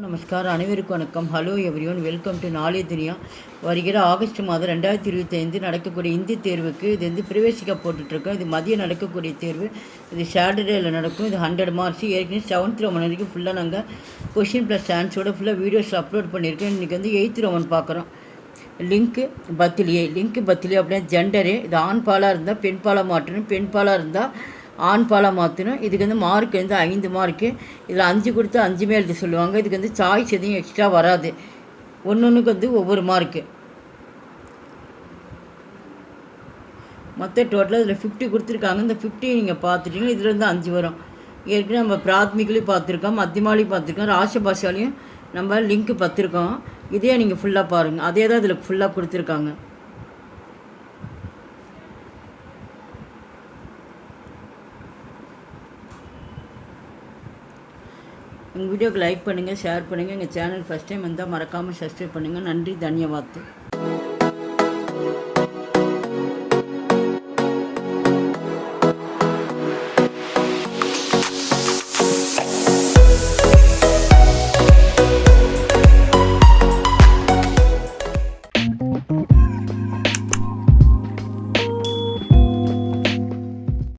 நமஸ்கார் அனைவருக்கும் வணக்கம். Hello everyone, welcome to நாளே துனியா. வருகிற ஆகஸ்ட் மாதம் 2025 நடக்கக்கூடிய இந்தி தேர்வுக்கு இது வந்து பிரவேசிக்க போட்டுட்ருக்கோம். இது மதியம் நடக்கக்கூடிய தேர்வு. இது சாட்டர்டேயில் நடக்கும். இது 100 மார்க்ஸ். ஏற்கனவே 7th ரோமன் வரைக்கும் ஃபுல்லாக நாங்கள் கொஷின் ப்ளஸ் ஆன்சரோட ஃபுல்லாக வீடியோஸ் அப்லோட் பண்ணியிருக்கோம். இன்றைக்கி வந்து 8th ரோமன் பார்க்குறோம். லிங்க்கு பத்திலியே அப்படின்னா ஜெண்டரு, இது ஆண் பாலாக இருந்தால் பெண் பாலாக மாற்றணும், பெண் பாலாக இருந்தால் ஆண் பாலாக மாற்றணும். இதுக்கு வந்து மார்க் வந்து 5 மார்க்கு. இதில் 5 கொடுத்து 5மே எழுத சொல்லுவாங்க. இதுக்கு வந்து சாய்ஸ் எதுவும் எக்ஸ்ட்ரா வராது. ஒன்றுக்கு வந்து ஒவ்வொரு மார்க்கு. மொத்த டோட்டலாக இதில் 50 கொடுத்துருக்காங்க. இந்த 50 நீங்கள் பார்த்துட்டீங்கன்னா இதில் வந்து 5 வரும். ஏற்கனவே நம்ம பிராத்மிக்லேயும் பார்த்துருக்கோம், மத்தியமாலையும் பார்த்துருக்கோம், ராஷ்டிரபாஷாலையும் நம்ம லிங்க்கு பார்த்துருக்கோம். இதே நீங்கள் ஃபுல்லாக பாருங்கள். அதே தான் இதில் ஃபுல்லாக கொடுத்துருக்காங்க. எங்கள் வீடியோக்கு லைக் பண்ணுங்கள், ஷேர் பண்ணுங்கள். எங்கள் சேனல் ஃபஸ்ட் டைம் வந்தால் மறக்காமல் சப்ஸ்கிரைப் பண்ணுங்கள். நன்றி, தன்யவாத்.